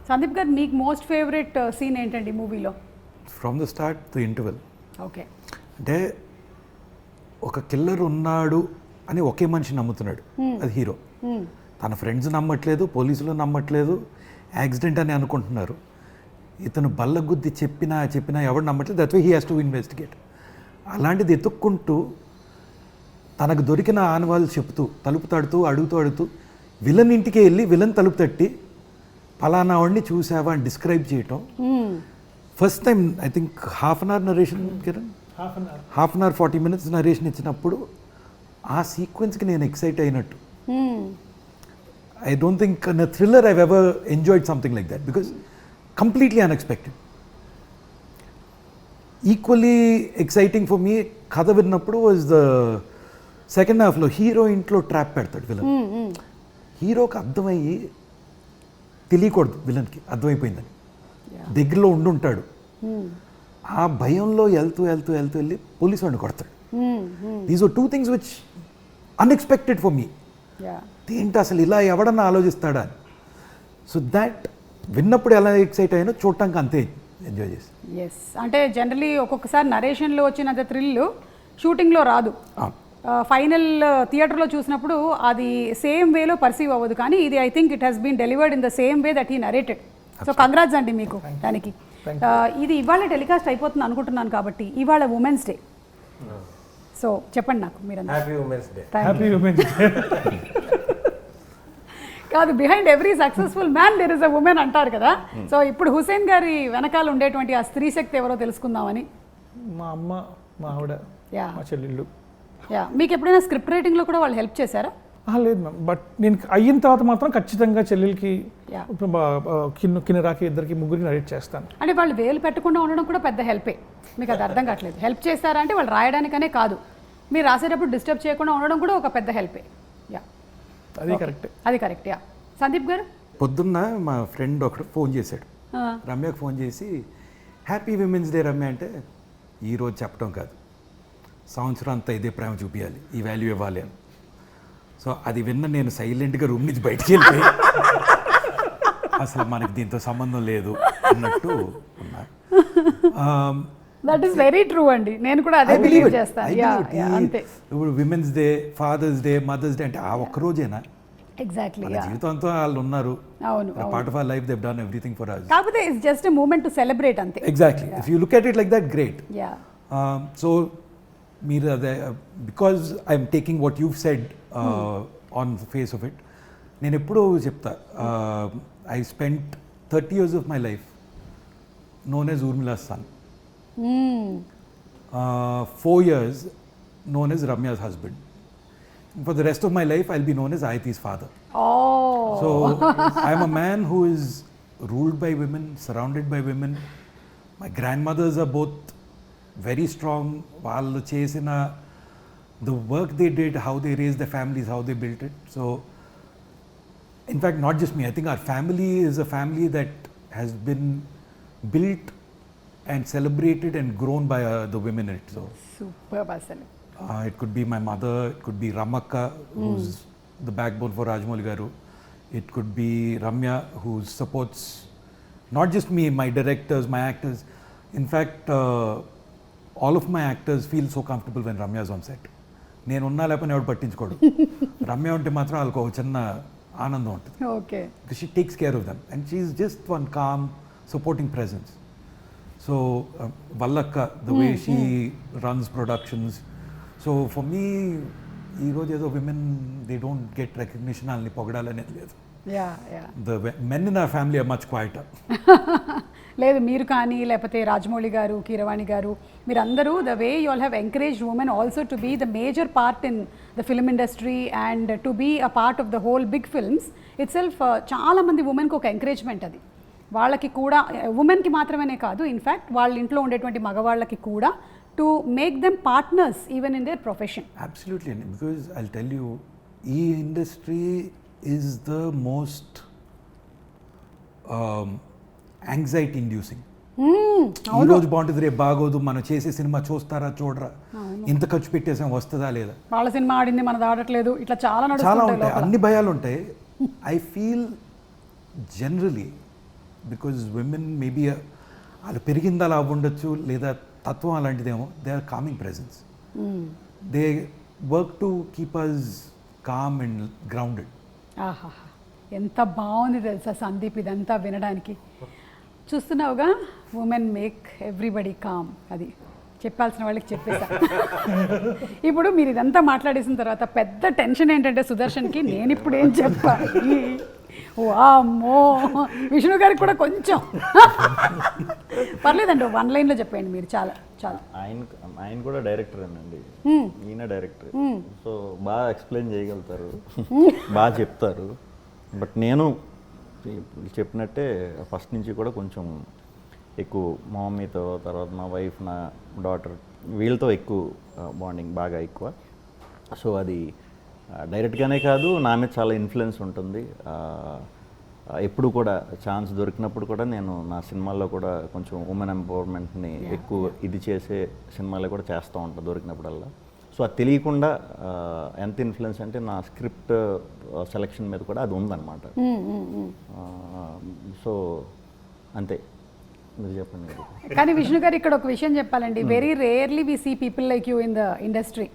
సందీప్ గారు, మీకు మోస్ట్ ఫేవరెట్ సీన్ ఏంటండి మూవీలో? From the start to interval. Okay, అంటే ఒక కిల్లర్ ఉన్నాడు అని ఒకే మనిషి నమ్ముతున్నాడు, అది హీరో. తన ఫ్రెండ్స్ నమ్మట్లేదు, పోలీసులు నమ్మట్లేదు, యాక్సిడెంట్ అని అనుకుంటున్నారు. ఇతను బల్లగుద్ది చెప్పినా ఎవరు నమ్మట్లేదు. That's why he has to investigate. అలాంటిది ఎత్తుక్కుంటూ తనకు దొరికిన ఆనవాళ్ళు చెప్తూ తలుపు తడుతూ అడుగుతూ విలన్ ఇంటికి వెళ్ళి విలన్ తలుపు తట్టి పలానా వాడిని చూసావా అని డిస్క్రైబ్ చేయటం. First time I think half an hour narration, Kiran half an hour 40 minutes narration ఇచ్చినప్పుడు ఆ సీక్వెన్స్కి నేను ఎక్సైట్ అయినట్టు. I don't think in a thriller I've ever enjoyed something like that because completely unexpected. Equally exciting for me, Katha vinnappudu was the second half lo hero intlo trap pedtadu villain. Hero ki ardhamayi తెలియకూడదు విలన్కి, అర్థమైపోయిందని. దగ్గరలో ఉండుంటాడు. ఆ భయంలో వెళ్తూ వెళ్ళి police వాడిని కొడతాడు. These are 2 things which unexpected for me. ఏంటి అసలు ఇలా ఎవడన్నా ఆలోచిస్తాడా అని. సో దాట్ విన్నప్పుడు ఎలా ఎక్సైట్ అయ్యానో చూడటానికి అంతే ఎంజాయ్ చేసి. ఎస్, అంటే జనరలీ ఒక్కొక్కసారి నరేషన్లో వచ్చినంత థ్రిల్ షూటింగ్లో రాదు. ఫైనల్ థియేటర్లో చూసినప్పుడు అది సేమ్ వేలో పర్సీవ్ అవ్వదు. కానీ ఇది I think it has been delivered in the same way that he narrated. So congrats అండి మీకు దానికి. ఇది ఇవాళ టెలికాస్ట్ అయిపోతుంది అనుకుంటున్నాను కాబట్టి ఇవాళ ఉమెన్స్ డే. సో చెప్పండి నాకు మీరు. Happy women's day. Happy women's day. కాదు, behind every successful man there is a woman అంటారు కదా. సో ఇప్పుడు హుసేన్ గారి వెనకాల ఉండేటువంటి ఆ స్త్రీ శక్తి ఎవరో తెలుసుకుందామని. మా అమ్మ, మా ఆవిడ, మా చెల్లెళ్ళు. మీకు ఎప్పుడైనా స్క్రిప్ట్ రైటింగ్లో కూడా వాళ్ళు హెల్ప్ చేశారా? లేదు మ్యామ్, బట్ నేను అయిన తర్వాత మాత్రం ఖచ్చితంగా చెల్లెలకి, కిన్నెరాకి, ఇద్దరికి, ముగ్గురికి నరేట్ చేస్తాను. అంటే వాళ్ళు వేలు పెట్టకుండా ఉండడం కూడా పెద్ద హెల్పే. మీకు అది అర్థం కావట్లేదు. హెల్ప్ చేస్తారా అంటే వాళ్ళు రాయడానికనే కాదు, మీరు రాసేటప్పుడు డిస్టర్బ్ చేయకుండా ఉండడం కూడా ఒక పెద్ద హెల్పే. అది కరెక్టే. అది కరెక్ట్. సందీప్ గారు, పొద్దున్న మా ఫ్రెండ్ ఒకడు ఫోన్ చేశాడు, రమ్యకు ఫోన్ చేసి హ్యాపీ విమెన్స్ డే రమ్య అంటే, ఈరోజు చెప్పడం కాదు, సంవత్సరం అంతా ఇదే ప్రేమ చూపించాలి, ఈ వాల్యూ ఇవ్వాలి అని. సో అది విన్న నేను సైలెంట్గా రూమ్ నుంచి బయటికి వెళ్ళిపోయి అసలు మనకి దీంతో సంబంధం లేదు అన్నట్టు ఉన్నా. దట్ ఈస్ వెరీ ట్రూ అండి. నేను కూడా అదే బిలీవ్ చేస్తాను. అంతే. ఇప్పుడు women's day, father's day, mother's day అంటే ఆ ఒక్క రోజేనా? ఎగ్జాక్ట్లీ. జీవితంతో వాళ్ళు ఉన్నారు. అవును. Part of our life they have done everything for us. కాకపోతే it's just a moment to celebrate అంతే. Exactly. If you look at it like that, great. So మీరు అదే, because I'm taking what you said on the face of it. నేను ఎప్పుడూ చెప్తా, I spent 30 years of my life known as Urmila's son. 4 years known as Ramya's husband. For the rest of my life, I'll be known as Ayati's father. Oh. So I'm a man who is ruled by women, surrounded by women. My grandmothers are both very strong. Vallu chesina the work they did, how they raised their families, how they built it. So in fact, not just me, I think our family is a family that has been built and celebrated and grown by the women in it. So superb asale. It could be my mother, it could be Ramakka, who's the backbone for Rajamouli Garu. It could be Ramya, who supports not just me, my directors, my actors. In fact, all of my actors feel so comfortable when Ramya is on set. నేను ఉన్నా లేకపోతే ఎవరు పట్టించుకోడు. రమ్య ఉంటే మాత్రం వాళ్ళకు ఒక చిన్న ఆనందం ఉంటుంది. Okay. Because she takes care of them and she is just one calm, supporting presence. So Vallakka the way she runs productions. So for me ఈరోజు ఏదో women they don't get recognition వాళ్ళని పొగడాలనేది లేదు. The men in our family are much quieter. లేదు మీరు కానీ లేకపోతే రాజమౌళి గారు, కీరవాణి గారు, మీరందరూ the way you all have encouraged women also to be the major part in the film industry and to be a part of the whole big films it self. చాలామంది ఉమెన్కి ఒక encouragement అది. వాళ్ళకి కూడా ఉమెన్కి మాత్రమే కాదు, ఇన్ఫ్యాక్ట్ వాళ్ళ ఇంట్లో ఉండేటువంటి మగవాళ్ళకి కూడా to make them partners even in there profession. Absolutely అండి, బికాజ్ ఐ టెల్ యూ ఈ industry is the most anxiety inducing. ఈరోజు బాగుంటుంది, రేపు బాగోదు, మనం చేసే సినిమా చూస్తారా చూడరా, ఇంత ఖర్చు పెట్టేసాం వస్తుందా లేదా, వాళ్ళ సినిమా ఆడింది మనది ఆడట్లేదు, ఇట్లా చాలా చాలా ఉంటాయి, అన్ని భయాలు ఉంటాయి. I feel generally because women maybe వాళ్ళు పెరిగింది అలా ఉండొచ్చు, లేదా తత్వం అలాంటిదేమో, they are coming presence. They work to keep us calm and grounded. ఆహా, ఎంత బాగుంది తెలుసా సందీప్ ఇదంతా వినడానికి. చూస్తున్నావుగా, ఉమెన్ మేక్ ఎవ్రీబడి కామ్. అది చెప్పాల్సిన వాళ్ళకి చెప్పేసా. ఇప్పుడు మీరు ఇదంతా మాట్లాడేసిన తర్వాత పెద్ద టెన్షన్ ఏంటంటే సుదర్శన్కి, నేను ఇప్పుడు ఏం చెప్పాలి. వామ్మో, విష్ణు గారికి కూడా కొంచెం పర్లేదండి, వన్ లైన్లో చెప్పండి మీరు. చాలా చాలా ఆయన కూడా డైరెక్టర్ అండి, ఈయన డైరెక్టర్. సో బాగా ఎక్స్ప్లెయిన్ చేయగలుగుతారు, బాగా చెప్తారు. బట్ నేను చెప్పినట్టే ఫస్ట్ నుంచి కూడా కొంచెం ఎక్కువ మా మమ్మీతో, తర్వాత మా వైఫ్, నా డాటర్, వీళ్ళతో ఎక్కువ బాండింగ్ బాగా ఎక్కువ. సో అది డైరెక్ట్గానే కాదు, నా మీద చాలా ఇన్ఫ్లుయెన్స్ ఉంటుంది. ఎప్పుడు కూడా ఛాన్స్ దొరికినప్పుడు కూడా నేను నా సినిమాల్లో కూడా కొంచెం ఉమెన్ ఎంపవర్మెంట్ని ఎక్కువ ఇది చేసే సినిమాలు కూడా చేస్తూ ఉంటాను దొరికినప్పుడల్లా. సో అది తెలియకుండా ఎంత ఇన్ఫ్లుయెన్స్ అంటే నా స్క్రిప్ట్ సెలెక్షన్ మీద కూడా అది ఉందన్నమాట. సో అంతే, మీరు చెప్పండి. కానీ విష్ణు గారు ఇక్కడ ఒక విషయం చెప్పాలండి, very rarely we see people like you in the industry.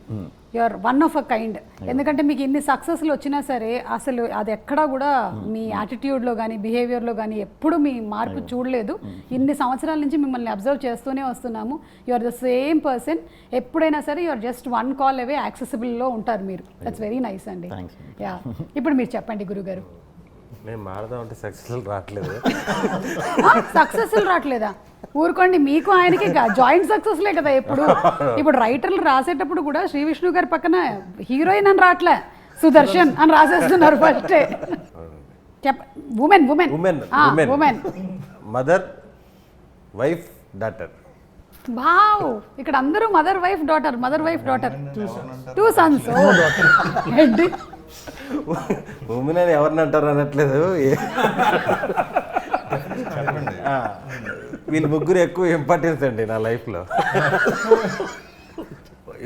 You are one of a kind. ఎందుకంటే మీకు ఇన్ని సక్సెస్లు వచ్చినా సరే అసలు అది ఎక్కడా కూడా మీ యాటిట్యూడ్లో కానీ బిహేవియర్లో కానీ ఎప్పుడు మీ మార్పు చూడలేదు. ఇన్ని సంవత్సరాల నుంచి మిమ్మల్ని అబ్జర్వ్ చేస్తూనే వస్తున్నాము. You are the same person. ఎప్పుడైనా సరే you are just one call away యాక్సెసిబుల్లో ఉంటారు మీరు. దట్స్ వెరీ నైస్ అండి. యా, ఇప్పుడు మీరు చెప్పండి గురుగారు. మేము మాడదాం అంటే సక్సెస్ఫుల్ రావట్లేదు. సక్సెస్ఫుల్ రావట్లేదా? ఊరుకోండి, మీకు ఆయనకి జాయింట్ సక్సెస్లే కదా. ఇప్పుడు రైటర్లు రాసేటప్పుడు కూడా శ్రీ విష్ణు గారి పక్కన హీరోయిన్ అని రావట్లే, సుదర్శన్ అని రాసేస్తున్నారు first. Women women women women mother, wife, daughter. Wow, ఇక్కడ అందరూ mother wife daughter, mother wife daughter, 2 sons. ఏంటి ఉమెన్ అని ఎవరిని అంటారు అనట్లేదు, వీళ్ళు ముగ్గురు ఎక్కువ ఇంపార్టెన్స్ అండి నా లైఫ్లో.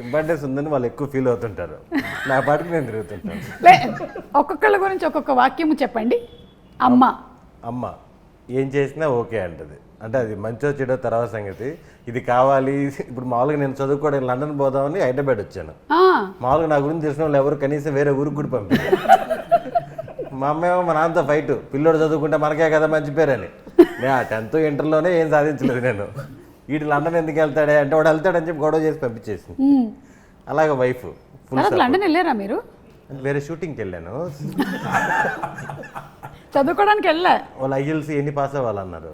ఇంపార్టెన్స్ ఉందని వాళ్ళు ఎక్కువ ఫీల్ అవుతుంటారు, నా పాటికి నేను తిరుగుతుంటాను. ఒక్కొక్కళ్ళ గురించి ఒక్కొక్క వాక్యము చెప్పండి. అమ్మ అమ్మ ఏం చేసినా ఓకే అంటది, అంటే అది మంచో చెడో తర్వాత సంగతి. ఇది కావాలి. ఇప్పుడు మామూలుగా నేను చదువుకోవడం లండన్ పోదామని హైదరాబాద్ వచ్చాను. మామూలుగా నా గురించి తెలిసిన వాళ్ళు ఎవరు కనీసం వేరే ఊరికి కూడా పంపించారు. మా అమ్మ ఏమో మా నాన్నతో ఫైట్, పిల్లోడు చదువుకుంటే మనకే కదా మంచి పేరని. నేను 10th ఇంటర్లోనే ఏం సాధించలేదు నేను. వీడు లండన్ ఎందుకు వెళ్తాడే అంటే వాడు వెళ్తాడని చెప్పి గొడవ చేసి పంపించేసింది. అలాగే వైఫ్ ఫుల్. లండన్ వెళ్ళారా మీరు? వేరే షూటింగ్కి వెళ్ళాను, చదువుకోవడానికి వెళ్ళా. వాళ్ళు ఐఎల్స్ ఎన్ని పాస్ అవ్వాలన్నారు.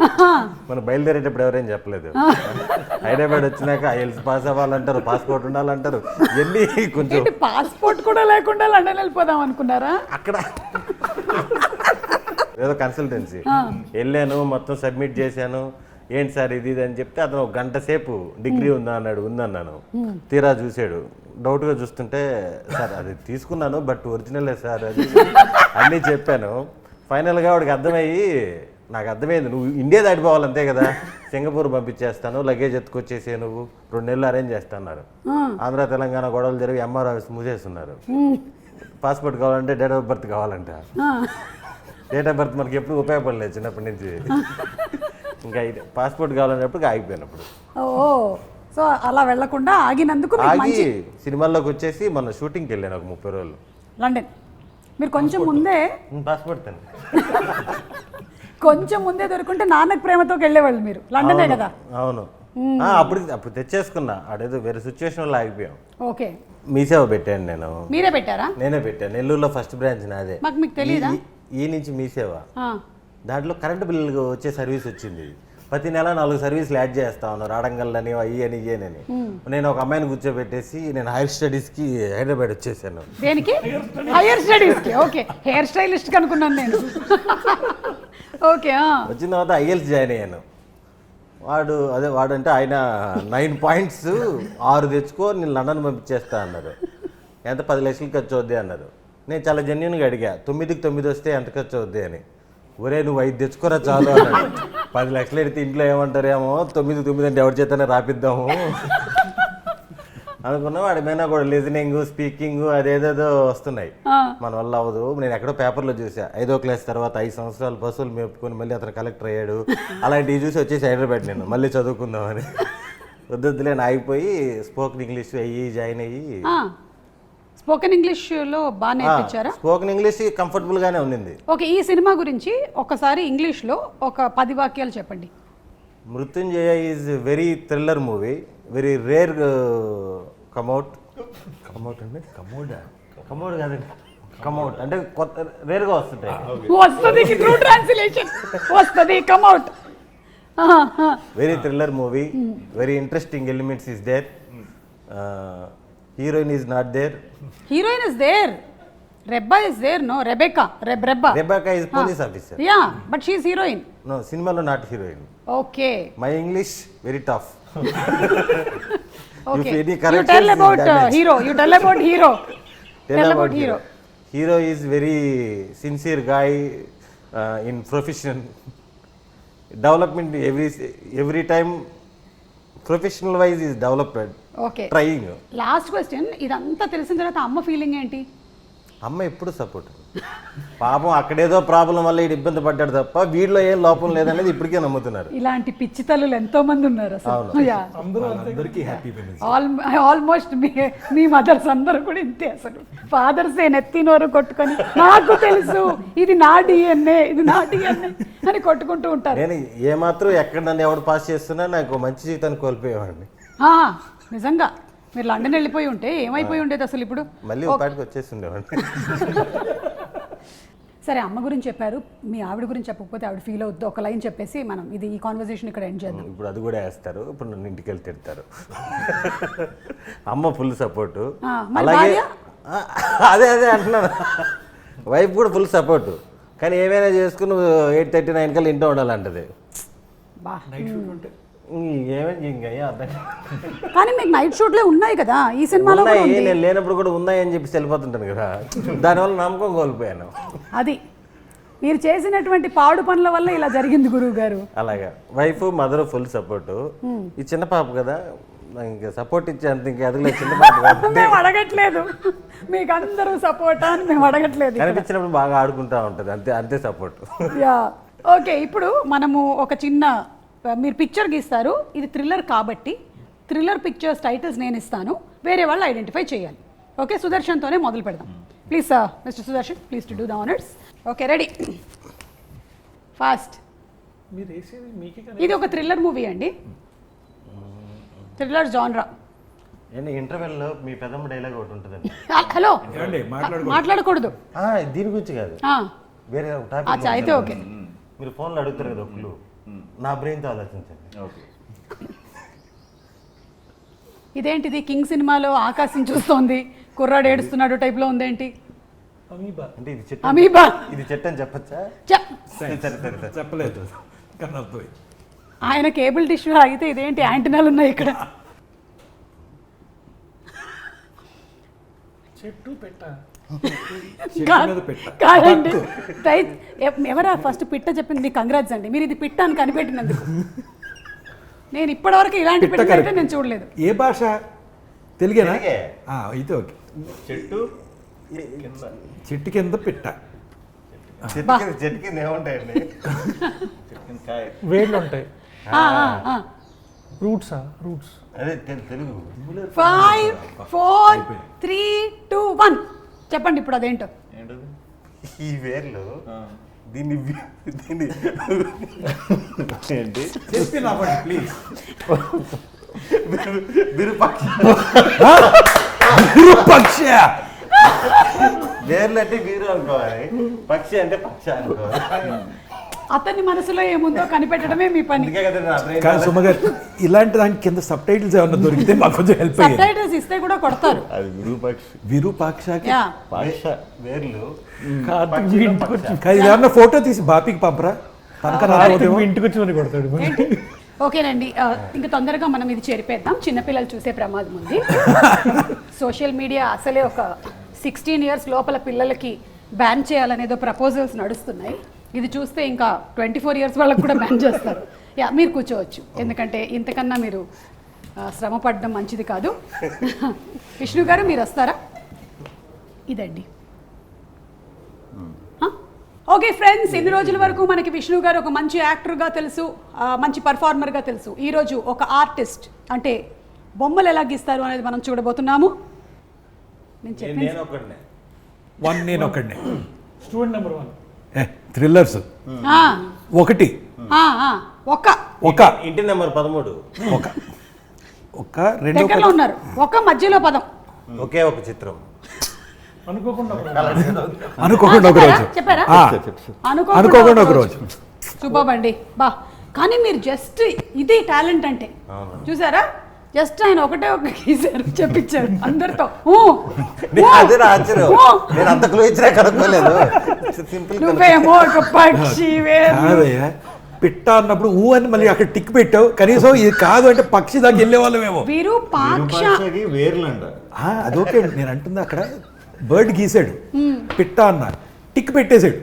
మనం బయలుదేరేటప్పుడు ఎవరేం చెప్పలేదు. హైదరాబాద్ వచ్చినాక ఐఎల్స్ పాస్ అవ్వాలంటారు, పాస్పోర్ట్ ఉండాలంటారు. ఎన్ని కొంచెం పాస్పోర్ట్ కూడా లేకుండా లండన్ వెళ్ళిపోదాం అనుకున్నారా? అక్కడ ఏదో కన్సల్టెన్సీ వెళ్ళాను, మొత్తం సబ్మిట్ చేశాను. ఏంటి సార్ ఇది అని చెప్తే అతను 1 గంట సేపు డిగ్రీ ఉందా అన్నాడు. ఉందన్నాను. తీరా చూసాడు, డౌట్గా చూస్తుంటే సార్ అది తీసుకున్నాను బట్ ఒరిజినలే సార్ అది అన్నీ చెప్పాను. ఫైనల్గా వాడికి అర్థమయ్యి, నాకు అర్థమైంది నువ్వు ఇండియా దాటిపోవాలి అంతే కదా, సింగపూర్ పంపించేస్తాను, లగేజ్ ఎత్తుకొచ్చేసే, నువ్వు 2 నెలలు అరేంజ్ చేస్తున్నారు. ఆంధ్ర తెలంగాణ గొడవలు జరిగి ఎంఆర్ ఆఫీస్ మూసేస్తున్నారు. పాస్పోర్ట్ కావాలంటే డేట్ ఆఫ్ బర్త్ కావాలంట. డేట్ ఆఫ్ బర్త్ మనకి ఎప్పుడు ఉపయోగపడలేదు చిన్నప్పటి నుంచి. ఇంకా పాస్పోర్ట్ కావాలన్నప్పుడు ఆగిపోయినప్పుడు. ఓ, సో అలా వెళ్లకుండా ఆగినందుకు ఆగి సినిమాల్లోకి వచ్చేసి మన షూటింగ్కి వెళ్ళాను ఒక 30 రోజులు లండన్. మీరు కొంచెం ముందే పాస్పోర్ట్ కొంచెం ముందే దొరుకుంటే నాన్నకు ప్రేమతో వెళ్ళేవాళ్ళు మీరు, లండనే కదా. అవును అప్పుడు తెచ్చేసుకున్నా, అదేదో వేరే సిచ్యువేషన్లో ఆగిపోయాం. ఓకే, మీ సేవ పెట్టాను నేను. మీరే పెట్టారా? నేనే పెట్టాను, నెల్లూరులో ఫస్ట్ బ్రాంచ్ నాదే. మీకు తెలియదా? ఈ నుంచి మీ సేవ, దాంట్లో కరెంటు బిల్లు వచ్చే సర్వీస్ వచ్చింది. ప్రతి నెల 4 సర్వీసులు యాడ్ చేస్తా ఉన్నారు, రాడంగల్లని అయ్యి అని ఇయ్యనని. నేను ఒక అమ్మాయిని కూర్చోబెట్టేసి నేను హైయర్ స్టడీస్కి హైదరాబాద్ వచ్చేసాను. దేనికి? హైయర్ స్టడీస్కి. ఓకే, హెయిర్ స్టైలిస్ట్ అనుకున్నాను నేను. ఓకే, వచ్చిన తర్వాత ఐఎల్స్ జాయిన్ అయ్యాను. వాడంటే ఆయన 9 పాయింట్స్ 6 తెచ్చుకో నేను లండన్ పంపించేస్తా అన్నారు. ఎంత 10 లక్షలు ఖర్చు అవుద్ది అన్నారు. నేను చాలా జెన్యున్గా అడిగా, 9కి 9 వస్తే ఎంత ఖర్చు అవుద్ది అని. ఒరే నువ్వు 5 తెచ్చుకోరా చాలు అన్నాడు. 10 లక్షలు ఎడితే ఇంట్లో ఏమంటారేమో, 9 అంటే ఎవరి చేతనే రాపిద్దాము అనుకున్నా. వాడి మీద కూడా లిజనింగ్, స్పీకింగ్ అదేదేదో వస్తున్నాయి, మన వల్ల అవ్వదు. నేను ఎక్కడో పేపర్లో చూసా, 5వ క్లాస్ తర్వాత 5 సంవత్సరాలు బస్సులు మేపుకొని మళ్ళీ అతను కలెక్టర్ అయ్యాడు. అలాంటివి చూసి వచ్చేసి హైదరాబాద్ నేను మళ్ళీ చదువుకుందామని. వద్దులే ఆగిపోయి స్పోకెన్ ఇంగ్లీష్ అయ్యి జాయిన్ అయ్యి. స్పోకెన్ ఇంగ్లీష్లో బాగా నేర్పించారా? స్పోకెన్ ఇంగ్లీష్ కంఫర్టబుల్గానే ఉండింది. ఓకే, ఈ సినిమా గురించి ఒకసారి ఇంగ్లీష్లో ఒక 10 వాక్యాలు చెప్పండి. Mrityunjaya is very thriller movie, very rare come out అండి. కమౌట్ కాదండి, కమౌట్ అంటే కొత్త రేర్గా వస్తుంటాయి. వస్తుంది ట్రూ ట్రాన్స్లేషన్, వస్తుంది come out. Very thriller movie, very interesting elements is there. Heroine is not there. Heroine is there. Rebba is there. No, Rebecca. Rebecca is police officer. Yeah, but she is heroine. No, సినిమాలో not heroine. Okay, my English very tough. Okay, you tell about hero. You tell about hero. Tell about hero. Hero is very sincere guy in profession. Development every time professional wise is developed. Okay, Trying. Last question. ఇదంతా తెలిసిన తర్వాత అమ్మ feeling ఏంటి? అమ్మ ఎప్పుడు support. పాపం అక్కడేదో problem వల్ల వీడు ఇబ్బంది పడ్డాడు తప్ప వీడిలో ఏం లోపం లేదనేది ఇప్పటికే నమ్ముతున్నారు. ఇలాంటి పిచ్చి తల్లులు ఎంతో మంది ఉన్నారు అసలు. అందరికీ హ్యాపీ విమెన్స్. ఆల్మోస్ట్ మీ మదర్స్ అందరూ కూడా ఇంతే అసలు. ఫాదర్స్ నెత్తినోరు కొట్టుకొని నాకు తెలుసు ఇది నా డిఎన్ఏ, ఇది నా డిఎన్ఏ అని కొట్టుకుంటూ ఉంటారు. నేను ఏమాత్రం ఎక్కడ నన్ను ఎవడు పాస్ చేస్తున్నా నాకు మంచి జీవితాన్ని కోల్పోయేవాడిని. నిజంగా మీరు లండన్ వెళ్ళిపోయి ఉంటే ఏమైపోయి ఉండేది అసలు ఇప్పుడు? మళ్ళీ పాటికి వచ్చేసి ఉండేవాడిని. సరే, అమ్మ గురించి చెప్పారు, మీ ఆవిడ గురించి చెప్పకపోతే ఆవిడ ఫీల్ అవుద్దు. ఒక లైన్ చెప్పేసి మనం ఈ కాన్వర్సేషన్ ఇక్కడ ఎండ్ చేద్దాం. ఇప్పుడు అది కూడా వేస్తారు, ఇప్పుడు నన్ను ఇంటికి వెళ్ళి తిడతారు. అమ్మ ఫుల్ సపోర్టు, అలాగే అదే అంటున్నాను. వైఫ్ కూడా ఫుల్ సపోర్టు, కానీ ఏమైనా చేసుకుని 8:39 కల్లా ఇంట్లో ఉండాలంటది. బా, కానీ మీకు నైట్ షూట్లే ఉన్నాయి కదా ఈ సినిమాలో. నేను లేనప్పుడు కూడా ఉన్నాయని చెప్పి వెళ్ళిపోతుంటాను కదా, దానివల్ల నమ్మకం కోల్పోయాను. అది మీరు చేసినటువంటి పాడు పనుల వల్ల ఇలా జరిగింది గురువు గారు. అలాగా వైఫ్ మదర్ ఫుల్ సపోర్టు. ఈ చిన్న పాప కదా, ఇంకా సపోర్ట్ ఇచ్చేంత ఇంకా ఎదగలేదు. చిన్న పాప మేము అడగట్లేదు మీకు అందరూ సపోర్ట్ అని, మేము అడగట్లేదు. కనిపించినప్పుడు బాగా ఆడుకుంటా ఉంటుంది, అంతే సపోర్ట్. Yeah, okay. ఇప్పుడు మనము ఒక చిన్న, మీరు పిక్చర్ గీస్తారు, ఇది థ్రిల్లర్ కాబట్టి థ్రిల్లర్ పిక్చర్స్ టైటిల్స్ నేను ఇస్తాను, వేరే వాళ్ళు ఐడెంటిఫై చేయాలి. ఓకే, సుదర్శన్తోనే మొదలు పెడదాం. Please mister Sudarshan, please to do the honours. Okay, ready, fast. ఇది ఒక థ్రిల్లర్ మూవీ అండి, థ్రిల్లర్ జాన్రా. ఇంటర్వెల్లో మీ పెద్దమ్మ డైలాగ్ ఒకటి ఉంటుందండి. హలో, మాట్లాడకూడదు దీని గురించి కాదు, వేరే టాపిక్ అయితే. ఓకే, మీరు ఫోన్లో అడుగుతారు కదా ఒకళ్ళు, నా బ్రెయిన్తో ఆలోచించండి. ఇదేంటిది కింగ్ సినిమాలో ఆకాశం చూస్తోంది కుర్రాడు ఏడుస్తున్నాడు టైప్లో ఉందేంటి? అంటే ఇది అమీబా. ఇది చెట్టు అని చెప్పచ్చా? చెప్పలేదు. ఆయన కేబుల్ డిష్ అయితే ఇదేంటి యాంటెనాలు ఉన్నాయి ఇక్కడ? చెట్టు పెట్ట కాదండి, ఎవరా ఫస్ట్ పిట్ట చెప్పింది? మీకు కంగ్రాట్స్ అండి, మీరు ఇది పిట్ట అని కనిపెట్టినందుకు. నేను ఇప్పటివరకు ఇలాంటి పిట్ట అయితే నేను చూడలేదు. ఏ భాష? తెలుగేనా? అయితే ఓకే. చెట్టు కింద పిట్ట. చెట్టు కింద ఏముంటాయండి? వేర్లు ఉంటాయి. రూట్సా? రూట్స్. అదే తెలుగు. 5 4 3 2 1 చెప్పండి ఇప్పుడు అదేంటో. ఈ వేర్లు దీన్ని ఏంటి చెప్పి నాపండి ప్లీజ్. విరూపాక్ష. విరూపాక్ష. వేర్లు అంటే వీరు అనుకోవాలి, పక్షి అంటే పక్ష అనుకోవాలి. అతని మనసులో ఏముందో కనిపెట్టడమే మీ పని. అందుకే కదా నా brain కానీ సుమ గారు ఇలాంటి దానికి కింద సబ్ టైటిల్స్ ఏమన్నా దొరికితే మాకు కొంచెం హెల్ప్ సబ్ అయ్యేది. టైటిల్స్ ఇస్తే కూడా కొడతారు. అది విరూపాక్షి విరూపాక్షకి యా పాక్ష. వేర్లు కార్తీక్ మీ ఇంటికి వచ్చి కానీ ఏమన్నా ఫోటో తీసి బాపీకి పంపరా తనక కార్తీక్ మీ ఇంటికి వచ్చి మరి కొడతాడు. ఓకేనండి, ఇంకా తొందరగా మనం ఇది చెరిపేద్దాం, చిన్నపిల్లలు చూసే ప్రమాదం ఉంది. సోషల్ మీడియా అసలే ఒక 16 years లోపల పిల్లలకి బ్యాన్ చేయాలనేదో ప్రపోజల్స్ నడుస్తున్నాయి. ఇది చూస్తే ఇంకా 24 years వాళ్ళకి కూడా బ్యాన్ చేస్తారు. యా మీరు కూర్చోవచ్చు, ఎందుకంటే ఇంతకన్నా మీరు శ్రమ పడడం మంచిది కాదు. విష్ణు గారు మీరు వస్తారా? ఇదండి. ఓకే ఫ్రెండ్స్, ఇన్ని రోజుల వరకు మనకి విష్ణు గారు ఒక మంచి యాక్టర్గా తెలుసు, మంచి పర్ఫార్మర్గా తెలుసు. ఈరోజు ఒక ఆర్టిస్ట్, అంటే బొమ్మలు ఎలా గీస్తారు అనేది మనం చూడబోతున్నాము. నేను చెప్పింది నేను ఒకడినే. నేను ఒకడిని. Student number 1. థ్రిల్లర్స్ ఆ, ఒకటి ఆ, ఆ, ఒక ఒక ఇంటి నెంబర్ 13. ఒక ఒక రెండో దగ్గరలో ఉన్నారు, ఒక మధ్యలో పదం. ఒకే ఒక చిత్రం. అనుకోకుండా అనుకోకుండా ఒక రోజు. చెప్పారా? ఆ, అనుకోకుండా అనుకోకుండా ఒక రోజు. సూపర్ అండి, బా. కానీ మీరు జస్ట్ ఇది టాలెంట్ అంటే చూసారా, జస్ట్ ఆయన ఒకటే ఒక గీసారు, చెప్పించారు అందరితో. అదే నా ఆశ్చర్యం, నేను అంత క్లూ ఇచ్చినా కనుక్కోలేదు. సింపుల్. నువ్వేమో ఒక పక్షి కాదయ్యా, పిట్ట అన్నప్పుడు ఊ అని మళ్ళీ అక్కడ టిక్ పెట్టావు. కనీసం ఇది కాదు అంటే పక్షి దాకా వెళ్ళే వాళ్ళమేమో. విరూపాక్ష. విరూపాక్షకి వేర్లు అంట. అదొకే నేను అంటుంది, అక్కడ బర్డ్ గీసాడు, పిట్ట అన్న టిక్ పెట్టేశాడు.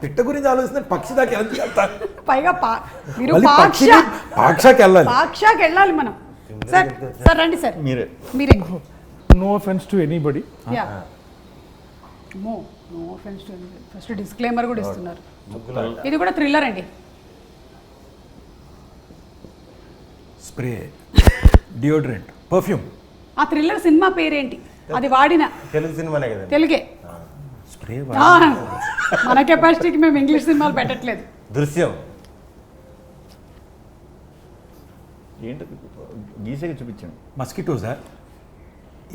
పిట్ట గురించి ఆలోచిస్తే పక్షి దాకా వెళ్తా, పైగా మళ్ళీ విరూపాక్ష, పక్షి పాక్షాకి వెళ్ళాలి. పాక్షాకి వెళ్ళాలి మనం. సార్ సార్ రండి సార్, మీరే మీరే. No offence to anybody. Yeah no offence to anybody. First disclaimer కూడా ఇస్తున్నారు. ఇది కూడా థ్రిల్లర్ అండి. Spray, deodorant, perfume. ఆ థ్రిల్లర్ సినిమా పేరేంటి? అది వాడిన తెలుగు సినిమానే కదా. తెలుగే. స్ప్రే ఆ, మన కెపాసిటీకి మేము ఇంగ్లీష్ సినిమాలు పెట్టట్లేదు. దృశ్యం. ఏంటి గీసేగా చూపించండి. మస్కిటోసా?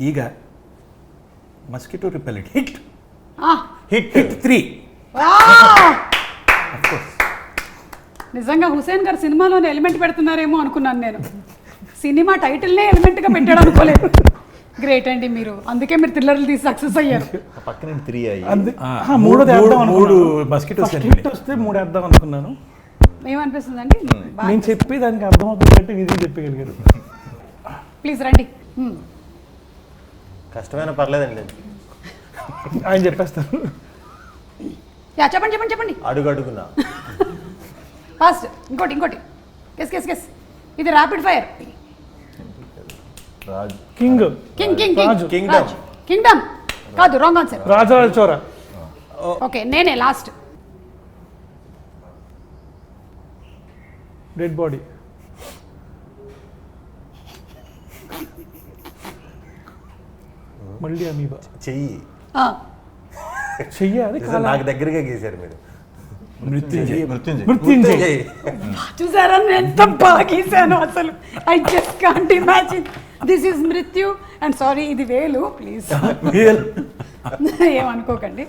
ఈగ, మస్కిటో రిపెలెంట్. హిట్ ఆ, హిట్. హిట్ 3. నిజంగా హుసేన్ గారు సినిమాలోనే ఎలిమెంట్ పెడుతున్నారేమో అనుకున్నాను నేను. సినిమా టైటిల్నే ఎలిమెంట్గా పెట్టాడు అనుకోలేదు. గ్రేట్ అండి మీరు, అందుకే మీరు థ్రిల్లర్లు తీసి సక్సెస్ అయ్యారు. పక్కన 3 అయ్యి. మూడోది వేద్దాం అనుకున్నాను. మూడు mosquitoes First అనిపించాయి. hit వస్తే 3 వేద్దాం అనుకున్నాను. ఏమనిపిస్తుందండి? నేను చెప్పి దానికి అర్థం అవుతుందంటే ఇది చెప్పగలిగారు. ప్లీజ్ రండి. కష్టమైన పర్లేదండి. ఆయన చెప్పేస్తారు. యా చెప్పండి చెప్పండి చెప్పండి. అడుగు అడుగునా. ఫాస్ట్. ఇంకోటి గెస్ గెస్ గెస్. ఇది ర్యాపిడ్ ఫైర్. రాజు. కింగ్. కింగ్ కింగ్ రాజు. కింగ్డమ్. కింగ్డమ్ కాదు, రాంగ్ ఆన్సర్. రాజరాజ చోర. ఓకే నేనే లాస్ట్. Dead body. మళ్ళీ అమీబా. చెయ్యి. చెయ్యాలి. నిజం, నాకు దగ్గరగా గీశారు మీరు. మృత్యుంజయ్. మృత్యుంజయ్. చూసారా నేను ఎంత బాగా గీసాను అసలు. I just can't imagine. This is మృత్యు అండ్ సారీ ఇది వేలు, ప్లీజ్ ఏమనుకోకండి.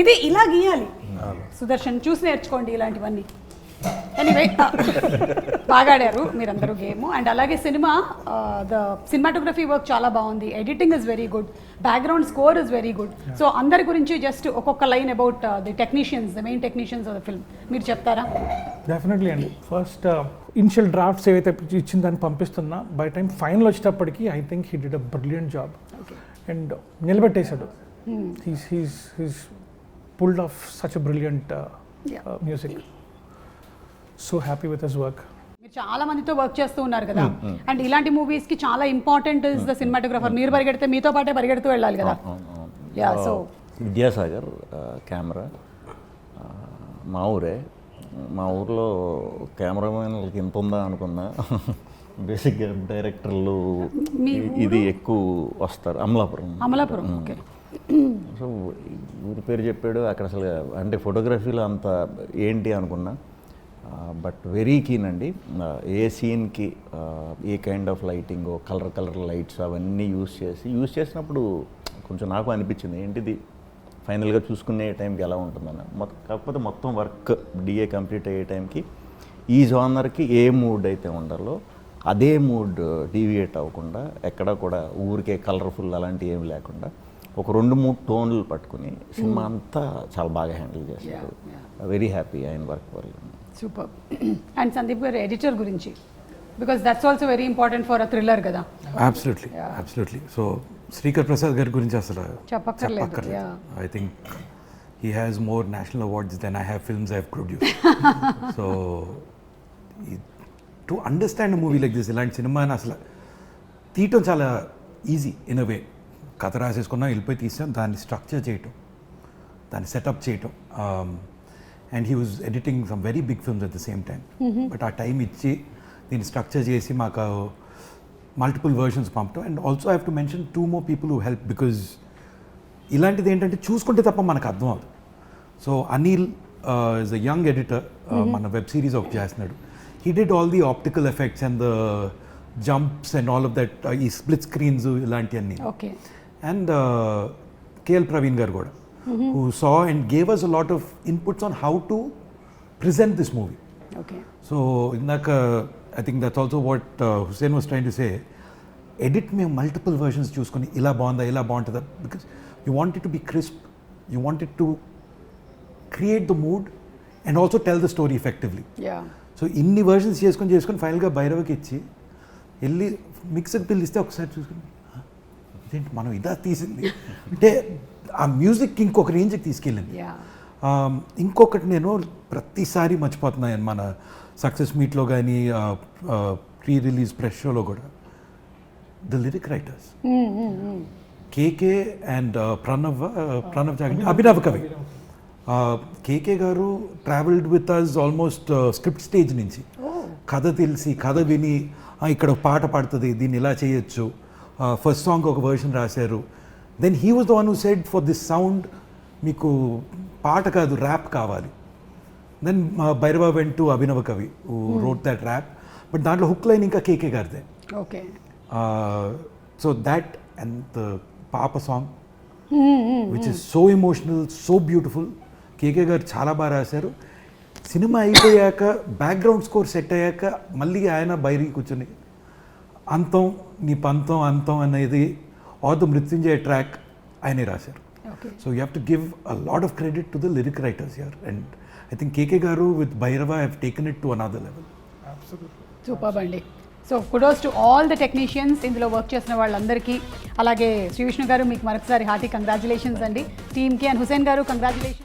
ఇది ఇలా గీయాలి. సుదర్శన్ చూసి నేర్చుకోండి ఇలాంటివన్నీ. ఎనీవే బాగా ఆడారు మీరందరూ గేమ్. అండ్ అలాగే సినిమా, ద సినిమాటోగ్రఫీ వర్క్ చాలా బాగుంది, editing is very good, background score is very good. So అందరి గురించి జస్ట్ ఒక్కొక్క line about the technicians, the main technicians of the film మీరు చెప్తారా? డెఫినెట్లీ అండి. ఫస్ట్ ఇనిషియల్ డ్రాఫ్ట్స్ ఏవైతే ఇచ్చిన దాన్ని పంపిస్తున్నా, బై టైం ఫైనల్ వచ్చేటప్పటికి I think he did a brilliant job. And నిలబెట్టేశాడు. He's pulled off such a brilliant music. So happy with his work. మీరు చాలా మందితో వర్క్ చేస్తూ ఉన్నారు కదా, అండ్ ఇలాంటి మూవీస్ కి చాలా ఇంపార్టెంట్ ఇస్ ద సినిమాటోగ్రఫర్. మీరు పరిగెడితే మీతో పాటే పరిగెడుతూ వెళ్ళాలి కదా. యా సో విద్యాసాగర్ కెమెరా మా ఊరే. మా ఊర్లో కెమెరామెన్లకి ఇంత ఉందా అనుకున్నా. బేసిక్గా డైరెక్టర్లు మీ ఇది ఎక్కువ వస్తారు. అమలాపురం. ఓకే. సో ఊరి పేరు చెప్పాడు అక్కడ అసలు, అంటే ఫోటోగ్రఫీలో అంత ఏంటి అనుకున్నా. బట్ వెరీ కీన్ అండి. ఏ సీన్కి ఏ kind of lighting, colour lights అవన్నీ యూస్ చేసినప్పుడు కొంచెం నాకు అనిపించింది ఏంటిది ఫైనల్గా చూసుకునే టైంకి ఎలా ఉంటుందని. కాకపోతే మొత్తం వర్క్ డిఏ కంప్లీట్ అయ్యే టైంకి ఈ జానర్కి ఏ మూడ్ అయితే ఉండాలో అదే మూడ్ డీవియేట్ అవ్వకుండా, ఎక్కడ కూడా ఊరికే కలర్ఫుల్ అలాంటివి ఏమి లేకుండా ఒక 2-3 టోన్లు పట్టుకుని సినిమా అంతా చాలా బాగా హ్యాండిల్ చేస్తారు. వెరీ హ్యాపీ ఆయన వర్క్ వల్ల. Super. And Sandeep garu editor గురించి, because that's also very important for a thriller కదా. అబ్సల్యూట్లీ. సో శ్రీకర్ ప్రసాద్ గారి గురించి అసలు చెప్పక్కర్లేదు. I think he has more national awards than I have films I have produce. So to understand movie like this, ఇలాంటి సినిమాని అసలు తీయటం చాలా ఈజీ ఇన్ అ వే. కథ రాసేసుకున్నా వెళ్ళిపోయి తీసాం, దాన్ని స్ట్రక్చర్ చేయటం, దాన్ని సెటప్ చేయటం. And he was editing some very big films at the same time. But ఆ టైం ఇచ్చి దీన్ని స్ట్రక్చర్ చేసి మాకు మల్టిపుల్ వర్షన్స్ పంపటం. And also I have to mention 2 more people who help, because ఇలాంటిది ఏంటంటే చూసుకుంటే తప్ప మనకు అర్థం అవుతుంది. So Anil is a young editor, మన వెబ్ సిరీస్ ఒకటి చేస్తున్నాడు. He did all the optical effects and the jumps and all of that, ఈ స్ప్లిట్ స్క్రీన్స్ ఇలాంటివన్నీ. ఓకే. అండ్ కేఎల్ ప్రవీణ్ గారు కూడా, who saw and gave us a lot of inputs on how to present this movie. Okay. So indaka I think that's also what Hussein was trying to say. Edit మేము multiple versions చూసుకొని ఇలా బాగుంటుందా, because you want it to be crisp, you want it to create the mood and also tell the story effectively. So ఇన్ని versions చేసుకొని ఫైనల్గా భైరవకి ఇచ్చి వెళ్ళి mixed bill ఇస్తే ఒకసారి చూసుకుని ఇదేంటి మనం ఇదా తీసింది అంటే ఆ మ్యూజిక్ ఇంకొక రేంజ్కి తీసుకెళ్ళింది. ఇంకొకటి నేను ప్రతిసారి మర్చిపోతున్నాను మన సక్సెస్ మీట్లో కానీ ప్రీ రిలీజ్ ప్రెస్ షోలో కూడా, the lyric writers KK and Pranav జాగండి, అభినవ్ కవి. కేకే గారు travelled with us almost script stage నుంచి, కథ తెలిసి కథ విని ఇక్కడ పాట పాడుతుంది దీన్ని ఇలా చేయొచ్చు, ఫస్ట్ సాంగ్ ఒక వర్షన్ రాశారు. Then he was the one who said for this sound మీకు పాట కాదు ర్యాప్ కావాలి. Then Bhairava vent to Abhinava Kavi who wrote that rap, but దాంట్లో హుక్ లైన్ ఇంకా కేకే గారిదే. Okay. So that and the పాప song which is so emotional, so beautiful. KK గారు చాలా బాగా రాశారు. సినిమా అయిపోయాక బ్యాక్గ్రౌండ్ స్కోర్ సెట్ అయ్యాక మళ్ళీ ఆయన బయటికి కూర్చొని అంతం నీ పంతం అంతం అనేది ఆర్ ద మృత్యుంజయ ట్రాక్ ఆయనే రాశారు. So you have to give a lot of credit to the lyric writers here. And I think KK గారు with Bhairava have taken it to another level. Super అండి. So kudos to all the technicians, ఇందులో work చేసిన వాళ్ళందరికీ. అలాగే శ్రీ విష్ణు గారు మీకు మరొకసారి hearty congratulations అండి టీమ్కి. అండ్ హుసేన్ గారు కంగ్రాచులేషన్స్.